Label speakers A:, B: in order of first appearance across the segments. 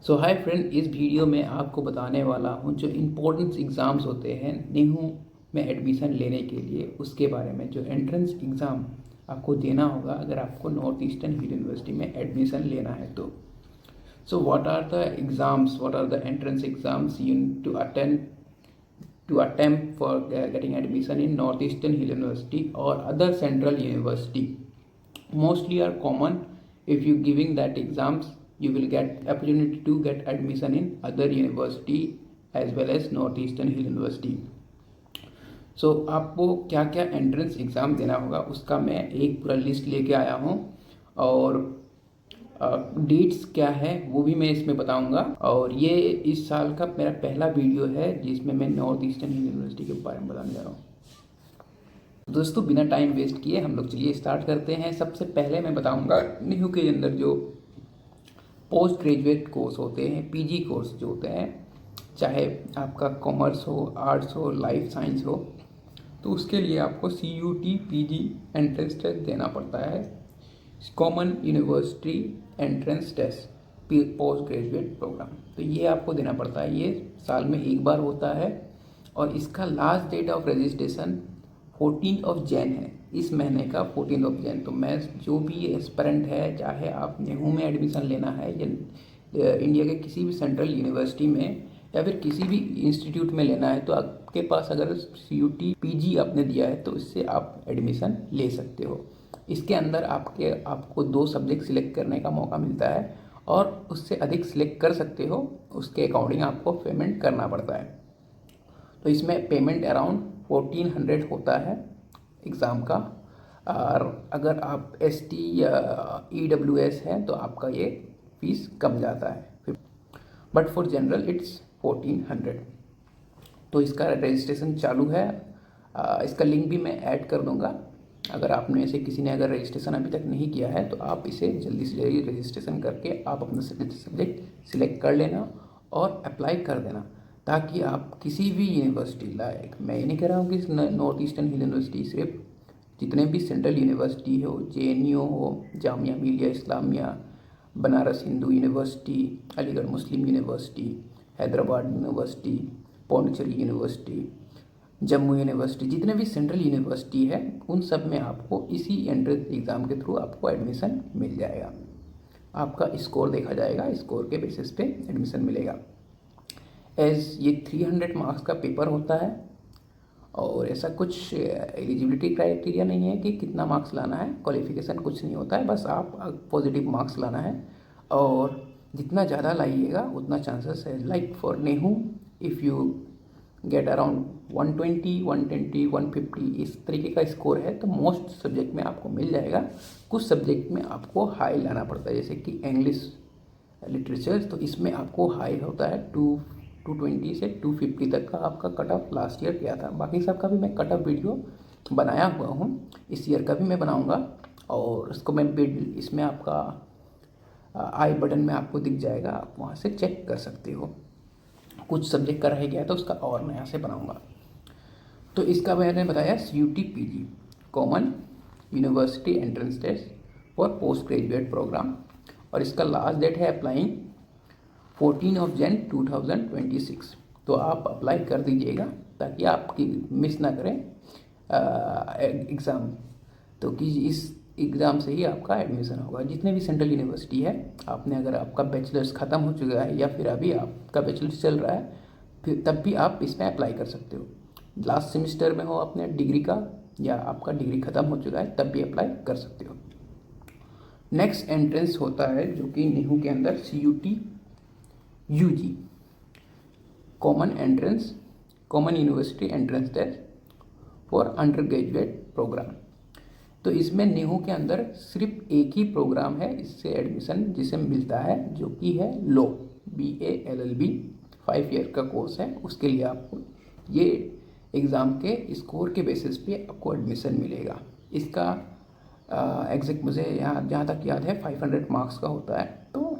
A: सो hi friend, इस video में आपको बताने वाला हूँ जो इम्पोर्टेंट एग्ज़ाम्स होते हैं नेहरू में एडमिशन लेने के लिए, उसके बारे में। जो एंट्रेंस एग्ज़ाम आपको देना होगा अगर आपको नॉर्थ ईस्टर्न हिल यूनिवर्सिटी में एडमिशन लेना है तो। So what are the exams, what are the entrance exams you need to attempt for getting admission in Northeastern Hill University or other central university. Mostly are common. If you giving that exams, you will get opportunity to get admission in other university as well as Northeastern Hill University. सो आपको क्या क्या entrance exam देना होगा उसका मैं एक पूरा list लेके आया हूँ, और डेट्स क्या है वो भी मैं इसमें बताऊंगा। और ये इस साल का मेरा पहला वीडियो है जिसमें मैं नॉर्थ ईस्टर्न यूनिवर्सिटी के बारे में बताने जा रहा हूँ। दोस्तों, बिना टाइम वेस्ट किए हम लोग चलिए स्टार्ट करते हैं। सबसे पहले मैं बताऊंगा नेहरू के अंदर जो पोस्ट ग्रेजुएट कोर्स होते हैं, पीजी कोर्स जो होते हैं, चाहे आपका कॉमर्स हो, आर्ट्स हो, लाइफ साइंस हो, तो उसके लिए आपको CUT पीजी एंट्रेंस टेस्ट देना पड़ता है। Common university entrance test postgraduate programme, तो ये आपको देना पड़ता है। ये साल में एक बार होता है और इसका last date of registration 14 Jan है, इस महीने का 14 जैन। तो मैं जो भी एस्पिरेंट है, चाहे आप नेहरू में एडमिशन लेना है या इंडिया के किसी भी सेंट्रल यूनिवर्सिटी में या फिर किसी भी इंस्टीट्यूट में लेना है, तो आपके पास अगर CUT पीजी आपने दिया है तो इससे आप एडमिशन ले सकते हो। इसके अंदर आपको 2 सब्जेक्ट सिलेक्ट करने का मौका मिलता है और उससे अधिक सिलेक्ट कर सकते हो, उसके अकॉर्डिंग आपको पेमेंट करना पड़ता है। तो इसमें पेमेंट अराउंड 1400 होता है एग्ज़ाम का। और अगर आप ST या EWS हैं तो आपका ये फीस कम जाता है, बट फॉर जनरल इट्स 1400। तो इसका रजिस्ट्रेशन चालू है। इसका लिंक भी मैं ऐड कर दूंगा। अगर आपने से किसी ने अगर रजिस्ट्रेशन अभी तक नहीं किया है तो आप इसे जल्दी से जल्दी रजिस्ट्रेशन करके आप अपना सब्जेक्ट सिलेक्ट कर लेना और अप्लाई कर देना, ताकि आप किसी भी यूनिवर्सिटी, लाइक मैं ये नहीं कह रहा हूँ कि नॉर्थ ईस्टर्न हिल यूनिवर्सिटी, सिर्फ जितने भी सेंट्रल यूनिवर्सिटी हो, JNU हो, Jamia Millia Islamia, Banaras Hindu university, Aligarh Muslim university, Hyderabad university, Pondicherry university, Jammu university, जितने भी सेंट्रल यूनिवर्सिटी है उन सब में आपको इसी एंट्रेंस एग्ज़ाम के थ्रू आपको एडमिशन मिल जाएगा। आपका स्कोर देखा जाएगा, स्कोर के बेसिस पे एडमिशन मिलेगा। एज ये 300 मार्क्स का पेपर होता है और ऐसा कुछ एलिजिबिलिटी क्राइटेरिया नहीं है कि कितना मार्क्स लाना है, क्वालिफिकेशन कुछ नहीं होता है, बस आप पॉजिटिव मार्क्स लाना है और जितना ज़्यादा लाइएगा उतना चांसेस है। Like for Nehru, if you get around 120, 120, 150 इस तरीके का स्कोर है तो मोस्ट सब्जेक्ट में आपको मिल जाएगा। कुछ सब्जेक्ट में आपको हाई लाना पड़ता है, जैसे कि इंग्लिश लिटरेचर, तो इसमें आपको हाई होता है 220 से 250 तक का आपका कट ऑफ लास्ट ईयर किया था। बाकी सब का भी मैं कट ऑफ वीडियो बनाया हुआ हूँ, इस ईयर का भी मैं बनाऊँगा और उसको मैं इसमें आपका आई बटन में आपको दिख जाएगा, आप वहाँ से चेक कर सकते हो। कुछ सब्जेक्ट का रह गया तो उसका और मैं यहाँ से बनाऊँगा। तो इसका मैंने बताया CUT PG common university entrance test for postgraduate programme, और इसका लास्ट डेट है अप्लाइंग 14 जैन 2026। तो आप अप्लाई कर दीजिएगा ताकि आपकी मिस ना करें एग्ज़ाम, तो कि इस एग्ज़ाम से ही आपका एडमिशन होगा। जितने भी सेंट्रल यूनिवर्सिटी है, आपने अगर आपका बैचलर्स ख़त्म हो चुका है या फिर अभी आपका बैचलर्स चल रहा है, फिर तब भी आप इसमें अप्लाई कर सकते हो। लास्ट सेमेस्टर में हो अपने डिग्री का या आपका डिग्री ख़त्म हो चुका है, तब भी अप्लाई कर सकते हो। नेक्स्ट एंट्रेंस होता है जो कि नेहरू के अंदर CUT UG common entrance, common university entrance test for undergraduate programme. तो इसमें नेहरू के अंदर सिर्फ एक ही प्रोग्राम है इससे एडमिशन जिसे मिलता है, जो कि है लॉ, BA LLB 5 ईयर का कोर्स है। उसके लिए आपको ये एग्ज़ाम के स्कोर के बेसिस पे आपको एडमिशन मिलेगा। इसका एग्जैक्ट मुझे यहाँ जहाँ तक याद है 500 मार्क्स का होता है, तो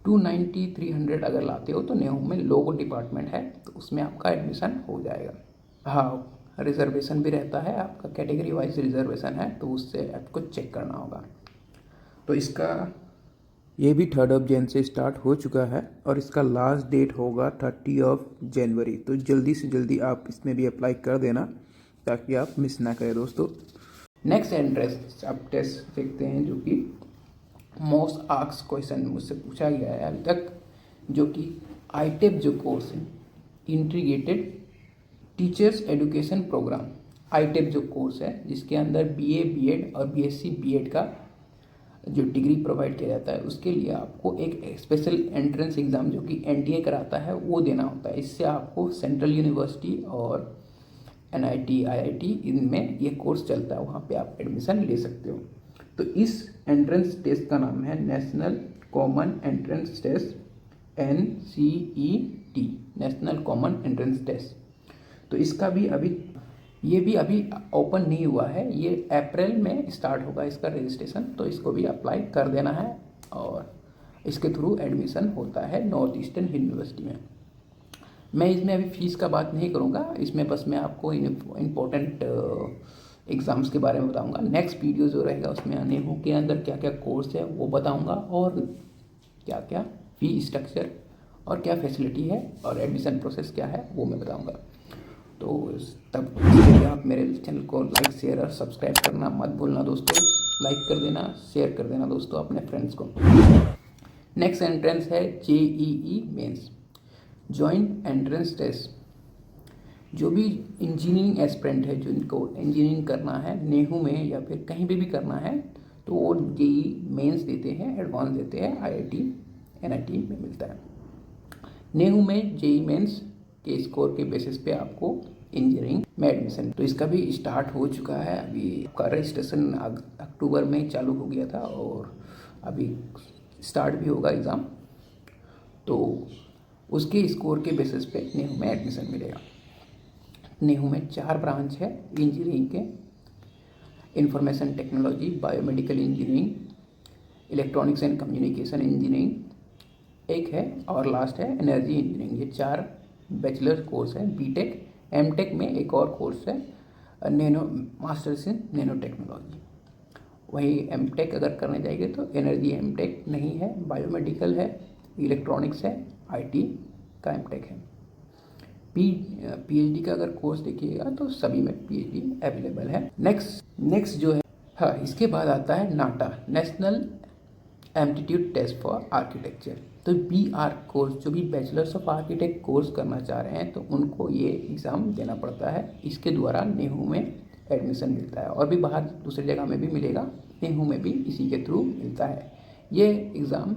A: 290, 300 अगर लाते हो तो नेहरू में लॉ डिपार्टमेंट है तो उसमें आपका एडमिशन हो जाएगा। हाँ, रिजर्वेशन भी रहता है, आपका कैटेगरी वाइज रिजर्वेशन है तो उससे आपको चेक करना होगा। तो इसका ये भी 3 जन से स्टार्ट हो चुका है और इसका लास्ट डेट होगा 30 जनवरी। तो जल्दी से जल्दी आप इसमें भी अप्लाई कर देना ताकि आप मिस ना करें दोस्तों। नेक्स्ट एंट्रेंस आप टेस्ट देखते हैं जो कि मोस्ट आस्क्ड क्वेश्चन मुझसे पूछा गया है अभी तक, जो कि आईटेप जो कोर्स है, इंटीग्रेटेड टीचर्स एजुकेशन प्रोग्राम, आईटेप जो कोर्स है जिसके अंदर बीए, बीएड और बीएससी बीएड का जो डिग्री प्रोवाइड किया जाता है, उसके लिए आपको एक स्पेशल एंट्रेंस एग्ज़ाम जो कि एनटीए कराता है वो देना होता है। इससे आपको सेंट्रल यूनिवर्सिटी और एनआईटी, आईआईटी इनमें ये कोर्स चलता है, वहाँ पे आप एडमिशन ले सकते हो। तो इस एंट्रेंस टेस्ट का नाम है national common entrance test, NCET, national common entrance test. तो इसका भी अभी ओपन नहीं हुआ है, ये अप्रैल में स्टार्ट होगा इसका रजिस्ट्रेशन। तो इसको भी अप्लाई कर देना है और इसके थ्रू एडमिशन होता है नॉर्थ ईस्टर्न यूनिवर्सिटी में। मैं इसमें अभी फ़ीस का बात नहीं करूँगा, इसमें बस मैं आपको इम्पोर्टेंट एग्ज़ाम्स के बारे में बताऊँगा। नेक्स्ट वीडियो जो रहेगा उसमें नेहू के अंदर क्या क्या कोर्स है वो बताऊँगा और क्या क्या फ़ी स्ट्रक्चर और क्या फैसिलिटी है और एडमिशन प्रोसेस क्या है वो मैं बताऊँगा। तो तब आप मेरे चैनल को लाइक, शेयर और सब्सक्राइब करना मत भूलना दोस्तों। लाइक कर देना, शेयर कर देना दोस्तों अपने फ्रेंड्स को। नेक्स्ट एंट्रेंस है JEE mains, joint entrance test. जो भी इंजीनियरिंग एस्पिरेंट है, जिनको इंजीनियरिंग करना है नेहू में या फिर कहीं भी करना है, तो वो JEE मेंस देते हैं, एडवांस देते हैं, IIT NIT में मिलता है। नेहू में JEE मेंस के स्कोर के बेसिस पे आपको इंजीनियरिंग में एडमिशन, तो इसका भी स्टार्ट हो चुका है। अभी का रजिस्ट्रेशन अक्टूबर में चालू हो गया था और अभी स्टार्ट भी होगा एग्ज़ाम। तो उसके स्कोर के बेसिस पे नेहू में एडमिशन मिलेगा। नेहू में 4 ब्रांच है इंजीनियरिंग के, information technology, biomedical engineering, electronics and communication engineering एक है और लास्ट है एनर्जी इंजीनियरिंग। ये 4 बैचलर कोर्स है। बीटेक, एमटेक में एक और कोर्स है nano, masters in nano technology. वही एमटेक अगर करने जाएंगे तो एनर्जी एमटेक नहीं है, बायोमेडिकल है, इलेक्ट्रॉनिक्स है, आईटी का एमटेक है। पीएचडी का अगर कोर्स देखिएगा तो सभी में पीएचडी अवेलेबल है। नेक्स्ट जो है, हाँ, इसके बाद आता है NATA, national aptitude test for architecture. तो BR कोर्स, जो भी बैचलर्स ऑफ आर्किटेक्ट कोर्स करना चाह रहे हैं तो उनको ये एग्ज़ाम देना पड़ता है। इसके द्वारा नेहू में एडमिशन मिलता है और भी बाहर दूसरी जगह में भी मिलेगा, नेहू में भी इसी के थ्रू मिलता है। ये exam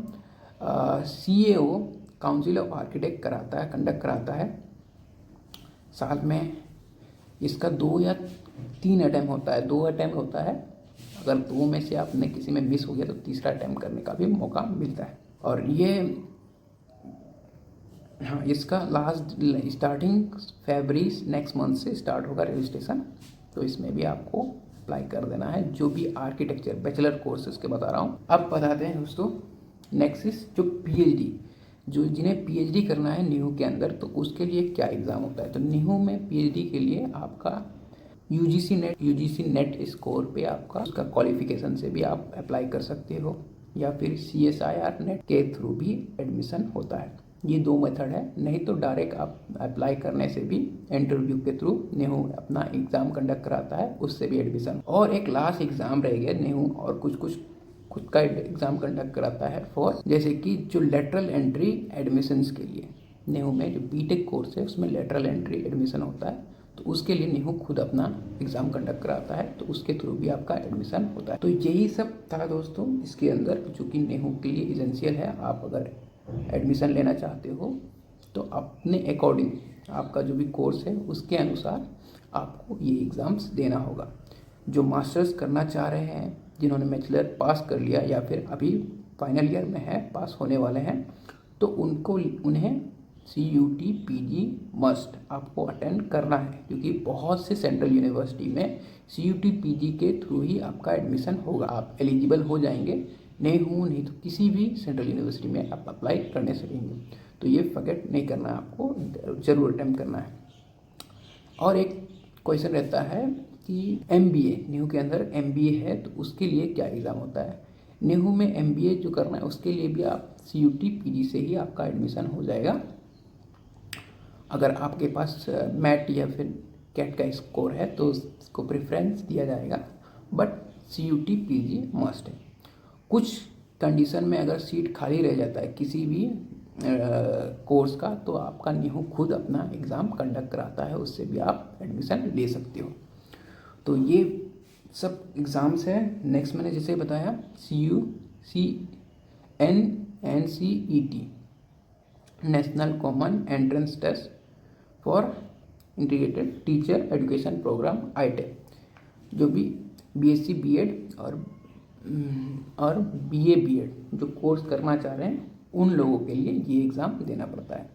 A: CAO, council of architect conduct कराता है साल में। इसका 2 या 3 अटैम्प्ट होता है, 2 अटैम्प्ट होता है। अगर 2 में से आपने किसी में मिस हो गया तो तीसरा अटैम्प्ट करने का भी मौका मिलता है। और ये, हाँ, इसका स्टार्टिंग फरवरी नेक्स्ट मंथ से स्टार्ट होगा रजिस्ट्रेशन। तो इसमें भी आपको अप्लाई कर देना है, जो भी आर्किटेक्चर बैचलर कोर्सेज के बता रहा हूँ। अब बताते हैं दोस्तों नेक्स्ट जो PhD, जो जिन्हें PhD करना है नेहू के अंदर, तो उसके लिए क्या एग्ज़ाम होता है। तो नेहू में PhD के लिए आपका UGC नेट स्कोर पे आपका उसका क्वालिफिकेशन से भी आप अप्लाई कर सकते हो या फिर CSIR नेट के थ्रू भी एडमिशन होता है। ये 2 मेथड है, नहीं तो डायरेक्ट आप अप्लाई करने से भी इंटरव्यू के थ्रू नेहू अपना एग्ज़ाम कंडक्ट कराता है, उससे भी एडमिशन। और एक लास्ट एग्ज़ाम रहेगा नेहू और कुछ खुद का एग्ज़ाम कंडक्ट कराता है फॉर, जैसे कि जो लेटरल एंट्री एडमिशन्स के लिए नेहू में जो बीटेक कोर्स है उसमें लेटरल एंट्री एडमिशन होता है, तो उसके लिए नेहू खुद अपना एग्ज़ाम कंडक्ट कराता है, तो उसके थ्रू भी आपका एडमिशन होता है। तो यही सब था दोस्तों इसके अंदर, जो कि नेहू के लिए इसेंशियल है। आप अगर एडमिशन लेना चाहते हो तो अपने अकॉर्डिंग आपका जो भी कोर्स है उसके अनुसार आपको ये एग्ज़ाम्स देना होगा। जो मास्टर्स करना चाह रहे हैं, जिन्होंने बैचलर पास कर लिया या फिर अभी फाइनल ईयर में है, पास होने वाले हैं, तो उन्हें CUT PG मस्ट आपको अटेंड करना है, क्योंकि बहुत से सेंट्रल यूनिवर्सिटी में CUT PG के थ्रू ही आपका एडमिशन होगा। आप एलिजिबल हो जाएंगे, नहीं तो किसी भी सेंट्रल यूनिवर्सिटी में आप अप्लाई करने सकेंगे। तो ये फॉरगेट नहीं करना है, आपको ज़रूर अटेम्प्ट करना है। और एक क्वेश्चन रहता है कि MBA, नेहू के अंदर MBA है तो उसके लिए क्या एग्ज़ाम होता है। नेहरू में MBA जो करना है उसके लिए भी आप CUT PG से ही आपका एडमिशन हो जाएगा। अगर आपके पास मैट या फिर कैट का स्कोर है तो उसको प्रेफरेंस दिया जाएगा, बट CUT PG मस्ट है। कुछ कंडीशन में अगर सीट खाली रह जाता है किसी भी कोर्स का, तो आपका नेहरू खुद अपना एग्ज़ाम कंडक्ट कराता है, उससे भी आप एडमिशन ले सकते हो। तो ये सब एग्ज़ाम्स हैं। नेक्स्ट मैंने जैसे बताया NCET national common entrance test for integrated teacher education programme ITEP, जो भी BSc BEd और BA BEd जो कोर्स करना चाह रहे हैं उन लोगों के लिए ये एग्ज़ाम देना पड़ता है।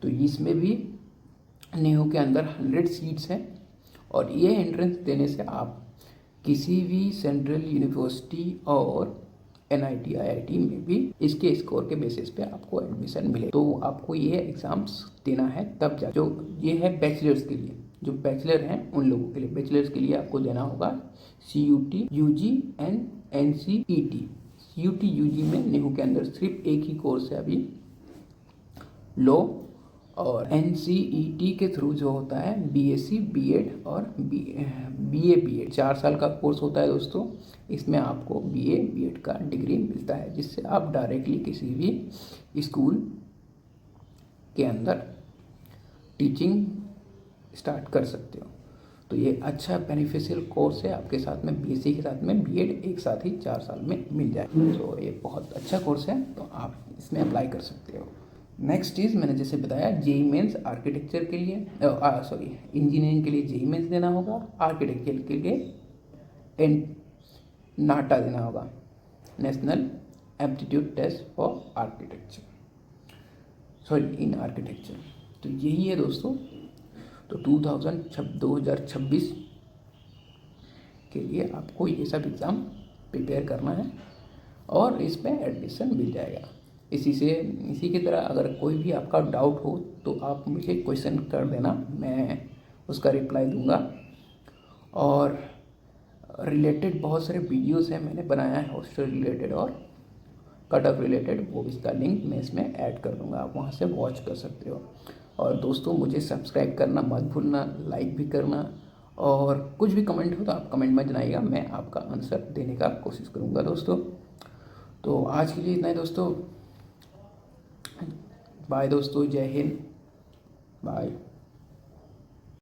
A: तो इसमें भी नेहरू के अंदर 100 सीट्स हैं और ये एंट्रेंस देने से आप किसी भी सेंट्रल यूनिवर्सिटी और NIT IIT में भी इसके स्कोर के बेसिस पे आपको एडमिशन मिले। तो आपको ये एग्ज़ाम्स देना है तब जा, जो ये है बैचलर्स के लिए, जो बैचलर हैं उन लोगों के लिए। बैचलर्स के लिए आपको देना होगा CUT UG and NCET। CUT UG में नेहरू के अंदर सिर्फ एक ही कोर्स है अभी, लॉ, और NCET के थ्रू जो होता है BSc BEd और BA BEd 4 साल का कोर्स होता है दोस्तों। इसमें आपको BA BEd का डिग्री मिलता है, जिससे आप डायरेक्टली किसी भी स्कूल के अंदर टीचिंग स्टार्ट कर सकते हो। तो ये अच्छा बेनिफिशियल कोर्स है, आपके साथ में BSc के साथ में BEd एक साथ ही 4 साल में मिल जाएगा। तो ये बहुत अच्छा कोर्स है, तो आप इसमें अप्लाई कर सकते हो। नेक्स्ट चीज़ मैंने जैसे बताया JEE मेंस आर्किटेक्चर के लिए इंजीनियरिंग के लिए JEE मेंस देना होगा, आर्किटेक्चर के लिए नाटा देना होगा, national aptitude test for architecture in architecture. तो यही है दोस्तों। तो 2026 के लिए आपको ये सब एग्ज़ाम प्रिपेयर करना है और इसमें एडमिशन मिल जाएगा। इसी की तरह अगर कोई भी आपका डाउट हो तो आप मुझे क्वेश्चन कर देना, मैं उसका रिप्लाई दूंगा। और रिलेटेड बहुत सारे वीडियोस हैं मैंने बनाया है हॉस्टल रिलेटेड और कट ऑफ रिलेटेड, वो इसका लिंक मैं इसमें ऐड कर दूंगा, आप वहाँ से वॉच कर सकते हो। और दोस्तों मुझे सब्सक्राइब करना मत भूलना, लाइक भी करना, और कुछ भी कमेंट हो तो आप कमेंट में जनाइएगा, मैं आपका आंसर देने का कोशिश करूँगा दोस्तों। तो आज के लिए इतना ही दोस्तों। बाय दोस्तों, जय हिंद, बाय।